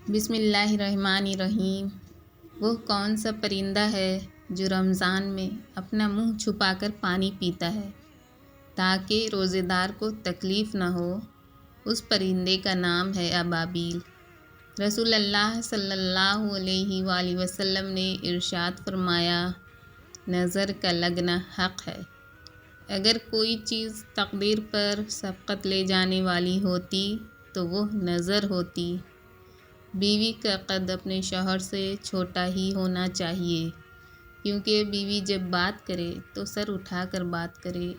بسم اللہ الرحمن الرحیم۔ وہ کون سا پرندہ ہے جو رمضان میں اپنا منہ چھپا کر پانی پیتا ہے تاکہ روزے دار کو تکلیف نہ ہو؟ اس پرندے کا نام ہے ابابیل۔ رسول اللہ صلی اللہ علیہ وآلہ وسلم نے ارشاد فرمایا، نظر کا لگنا حق ہے۔ اگر کوئی چیز تقدیر پر سبقت لے جانے والی ہوتی تو وہ نظر ہوتی۔ بیوی کا قد اپنے شوہر سے چھوٹا ہی ہونا چاہیے، کیونکہ بیوی جب بات کرے تو سر اٹھا کر بات کرے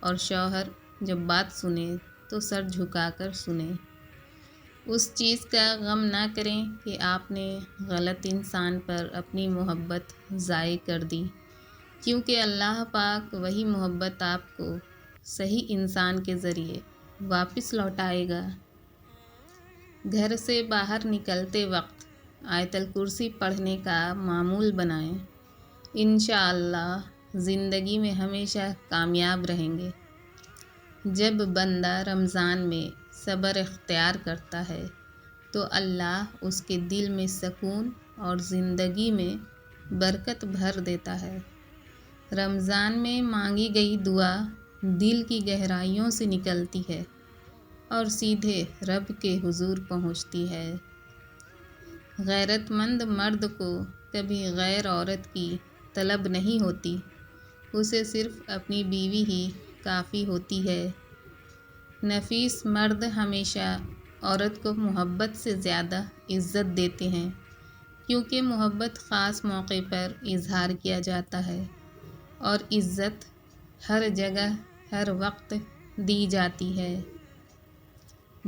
اور شوہر جب بات سنے تو سر جھکا کر سنے۔ اس چیز کا غم نہ کریں کہ آپ نے غلط انسان پر اپنی محبت ضائع کر دی، کیونکہ اللہ پاک وہی محبت آپ کو صحیح انسان کے ذریعے واپس لوٹائے گا۔ گھر سے باہر نکلتے وقت آیت الکرسی پڑھنے کا معمول بنائیں۔ انشاءاللہ زندگی میں ہمیشہ کامیاب رہیں گے۔ جب بندہ رمضان میں صبر اختیار کرتا ہے تو اللہ اس کے دل میں سکون اور زندگی میں برکت بھر دیتا ہے۔ رمضان میں مانگی گئی دعا دل کی گہرائیوں سے نکلتی ہے اور سیدھے رب کے حضور پہنچتی ہے۔ غیرت مند مرد کو کبھی غیر عورت کی طلب نہیں ہوتی، اسے صرف اپنی بیوی ہی کافی ہوتی ہے۔ نفیس مرد ہمیشہ عورت کو محبت سے زیادہ عزت دیتے ہیں، کیونکہ محبت خاص موقع پر اظہار کیا جاتا ہے اور عزت ہر جگہ ہر وقت دی جاتی ہے۔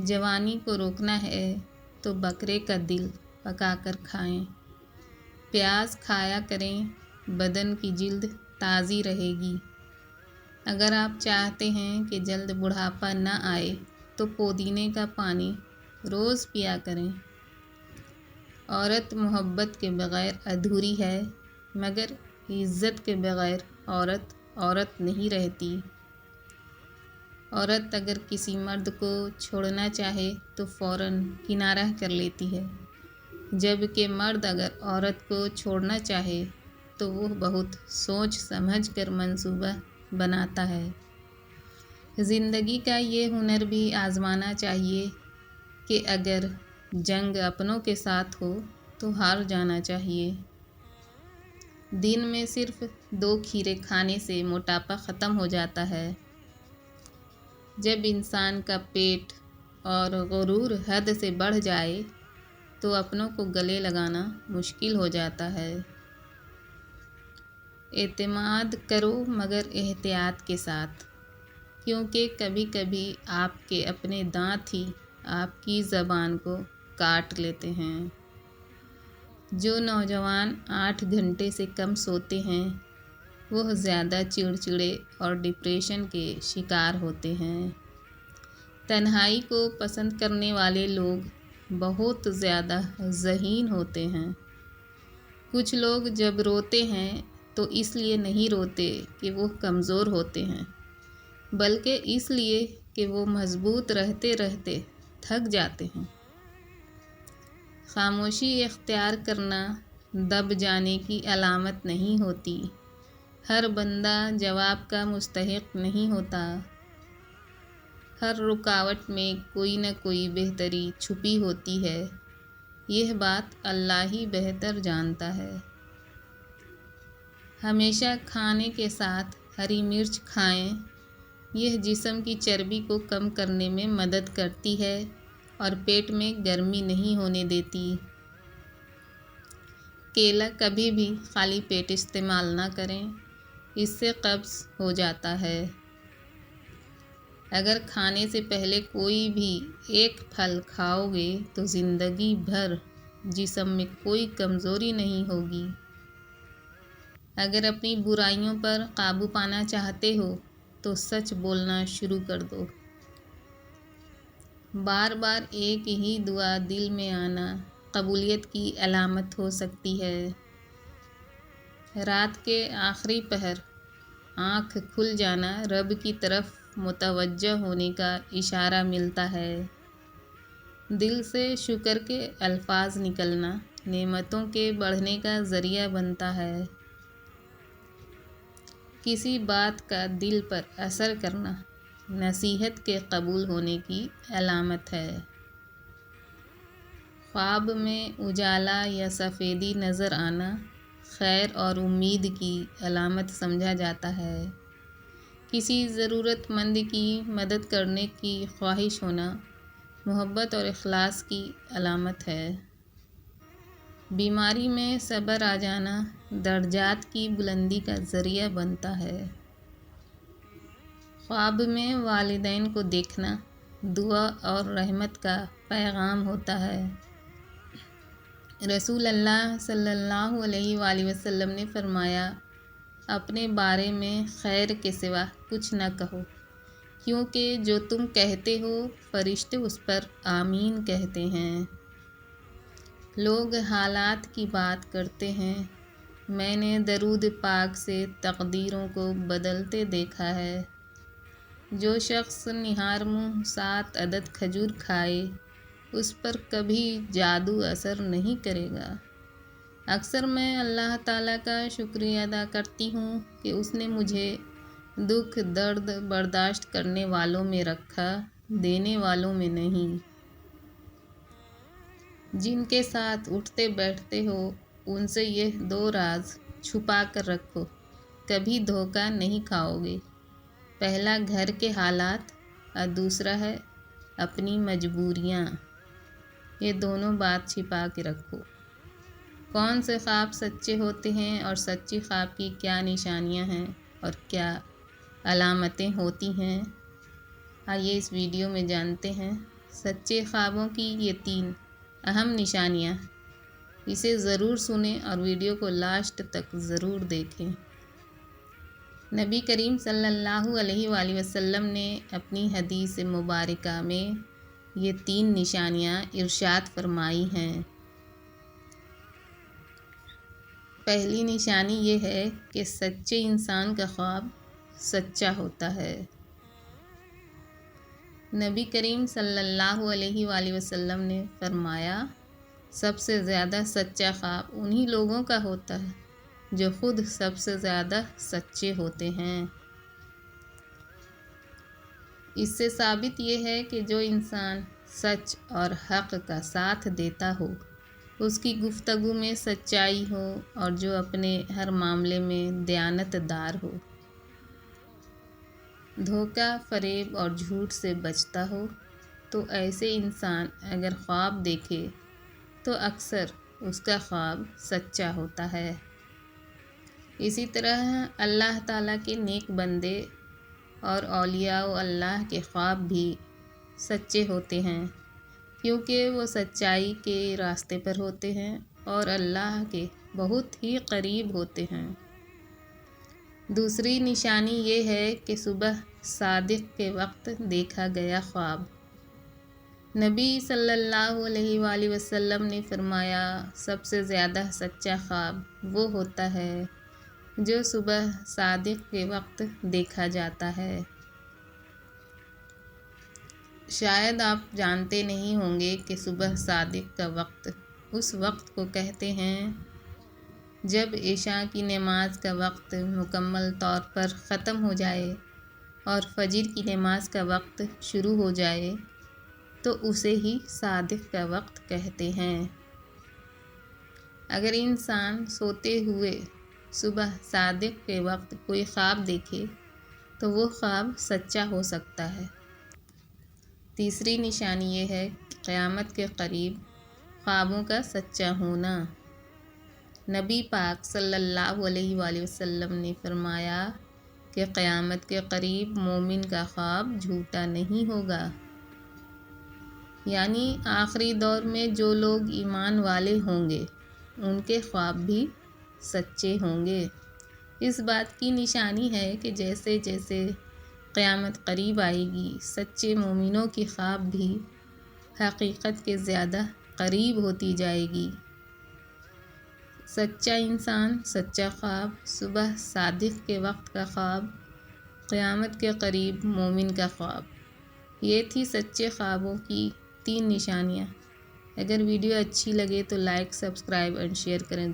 جوانی کو روکنا ہے تو بکرے کا دل پکا کر کھائیں۔ پیاز کھایا کریں، بدن کی جلد تازی رہے گی۔ اگر آپ چاہتے ہیں کہ جلد بڑھاپا نہ آئے تو پودینے کا پانی روز پیا کریں۔ عورت محبت کے بغیر ادھوری ہے، مگر عزت کے بغیر عورت عورت نہیں رہتی۔ عورت اگر کسی مرد کو چھوڑنا چاہے تو فوراً کنارہ کر لیتی ہے، جبکہ مرد اگر عورت کو چھوڑنا چاہے تو وہ بہت سوچ سمجھ کر منصوبہ بناتا ہے۔ زندگی کا یہ ہنر بھی آزمانا چاہیے کہ اگر جنگ اپنوں کے ساتھ ہو تو ہار جانا چاہیے۔ دن میں صرف 2 کھیرے کھانے سے موٹاپا ختم ہو جاتا ہے۔ جب انسان کا پیٹ اور غرور حد سے بڑھ جائے تو اپنوں کو گلے لگانا مشکل ہو جاتا ہے۔ اعتماد کرو مگر احتیاط کے ساتھ، کیونکہ کبھی کبھی آپ کے اپنے دانت ہی آپ کی زبان کو کاٹ لیتے ہیں۔ جو نوجوان 8 گھنٹے سے کم سوتے ہیں وہ زیادہ چڑچڑے اور ڈپریشن کے شکار ہوتے ہیں۔ تنہائی کو پسند کرنے والے لوگ بہت زیادہ ذہین ہوتے ہیں۔ کچھ لوگ جب روتے ہیں تو اس لیے نہیں روتے کہ وہ کمزور ہوتے ہیں، بلکہ اس لیے کہ وہ مضبوط رہتے رہتے تھک جاتے ہیں۔ خاموشی اختیار کرنا دب جانے کی علامت نہیں ہوتی۔ ہر بندہ جواب کا مستحق نہیں ہوتا۔ ہر رکاوٹ میں کوئی نہ کوئی بہتری چھپی ہوتی ہے، یہ بات اللہ ہی بہتر جانتا ہے۔ ہمیشہ کھانے کے ساتھ ہری مرچ کھائیں، یہ جسم کی چربی کو کم کرنے میں مدد کرتی ہے اور پیٹ میں گرمی نہیں ہونے دیتی۔ کیلا کبھی بھی خالی پیٹ استعمال نہ کریں، اس سے قبض ہو جاتا ہے۔ اگر کھانے سے پہلے کوئی بھی ایک پھل کھاؤ گے تو زندگی بھر جسم میں کوئی کمزوری نہیں ہوگی۔ اگر اپنی برائیوں پر قابو پانا چاہتے ہو تو سچ بولنا شروع کر دو۔ بار بار ایک ہی دعا دل میں آنا قبولیت کی علامت ہو سکتی ہے۔ رات کے آخری پہر آنکھ کھل جانا رب کی طرف متوجہ ہونے کا اشارہ ملتا ہے۔ دل سے شکر کے الفاظ نکلنا نعمتوں کے بڑھنے کا ذریعہ بنتا ہے۔ کسی بات کا دل پر اثر کرنا نصیحت کے قبول ہونے کی علامت ہے۔ خواب میں اجالا یا سفیدی نظر آنا خیر اور امید کی علامت سمجھا جاتا ہے۔ کسی ضرورت مند کی مدد کرنے کی خواہش ہونا محبت اور اخلاص کی علامت ہے۔ بیماری میں صبر آ جانا درجات کی بلندی کا ذریعہ بنتا ہے۔ خواب میں والدین کو دیکھنا دعا اور رحمت کا پیغام ہوتا ہے۔ رسول اللہ صلی اللہ علیہ وآلہ وسلم نے فرمایا، اپنے بارے میں خیر کے سوا کچھ نہ کہو، کیونکہ جو تم کہتے ہو فرشتے اس پر آمین کہتے ہیں۔ لوگ حالات کی بات کرتے ہیں، میں نے درود پاک سے تقدیروں کو بدلتے دیکھا ہے۔ جو شخص نہار منہ 7 عدد کھجور کھائے اس پر کبھی جادو اثر نہیں کرے گا۔ اکثر میں اللہ تعالیٰ کا شکریہ ادا کرتی ہوں کہ اس نے مجھے دکھ درد برداشت کرنے والوں میں رکھا، دینے والوں میں نہیں۔ جن کے ساتھ اٹھتے بیٹھتے ہو ان سے یہ 2 راز چھپا کر رکھو، کبھی دھوکہ نہیں کھاؤ گے۔ پہلا گھر کے حالات اور دوسرا ہے اپنی مجبوریاں۔ یہ دونوں بات چھپا کے رکھو۔ کون سے خواب سچے ہوتے ہیں اور سچی خواب کی کیا نشانیاں ہیں اور کیا علامتیں ہوتی ہیں، آئیے اس ویڈیو میں جانتے ہیں۔ سچے خوابوں کی یہ 3 اہم نشانیاں، اسے ضرور سنیں اور ویڈیو کو لاسٹ تک ضرور دیکھیں۔ نبی کریم صلی اللہ علیہ وآلہ وسلم نے اپنی حدیث مبارکہ میں یہ 3 نشانیاں ارشاد فرمائی ہیں۔ پہلی نشانی یہ ہے کہ سچے انسان کا خواب سچا ہوتا ہے۔ نبی کریم صلی اللہ علیہ وآلہ وسلم نے فرمایا، سب سے زیادہ سچا خواب انہی لوگوں کا ہوتا ہے جو خود سب سے زیادہ سچے ہوتے ہیں۔ اس سے ثابت یہ ہے کہ جو انسان سچ اور حق کا ساتھ دیتا ہو، اس کی گفتگو میں سچائی ہو اور جو اپنے ہر معاملے میں دیانت دار ہو، دھوکہ فریب اور جھوٹ سے بچتا ہو، تو ایسے انسان اگر خواب دیکھے تو اکثر اس کا خواب سچا ہوتا ہے۔ اسی طرح اللہ تعالیٰ کے نیک بندے اور اولیاء اللہ کے خواب بھی سچے ہوتے ہیں، کیونکہ وہ سچائی کے راستے پر ہوتے ہیں اور اللہ کے بہت ہی قریب ہوتے ہیں۔ دوسری نشانی یہ ہے کہ صبح صادق کے وقت دیکھا گیا خواب۔ نبی صلی اللہ علیہ وآلہ وسلم نے فرمایا، سب سے زیادہ سچا خواب وہ ہوتا ہے جو صبح صادق کے وقت دیکھا جاتا ہے۔ شاید آپ جانتے نہیں ہوں گے کہ صبح صادق کا وقت اس وقت کو کہتے ہیں جب عشاء کی نماز کا وقت مکمل طور پر ختم ہو جائے اور فجر کی نماز کا وقت شروع ہو جائے تو اسے ہی صادق کا وقت کہتے ہیں۔ اگر انسان سوتے ہوئے صبح صادق کے وقت کوئی خواب دیکھے تو وہ خواب سچا ہو سکتا ہے۔ تیسری نشانی یہ ہے کہ قیامت کے قریب خوابوں کا سچا ہونا۔ نبی پاک صلی اللہ علیہ وآلہ وسلم نے فرمایا کہ قیامت کے قریب مومن کا خواب جھوٹا نہیں ہوگا، یعنی آخری دور میں جو لوگ ایمان والے ہوں گے ان کے خواب بھی سچے ہوں گے۔ اس بات کی نشانی ہے کہ جیسے جیسے قیامت قریب آئے گی، سچے مومنوں کی خواب بھی حقیقت کے زیادہ قریب ہوتی جائے گی۔ سچا انسان، سچا خواب، صبح صادق کے وقت کا خواب، قیامت کے قریب مومن کا خواب، یہ تھی سچے خوابوں کی 3 نشانیاں۔ اگر ویڈیو اچھی لگے تو لائک، سبسکرائب اور شیئر کریں۔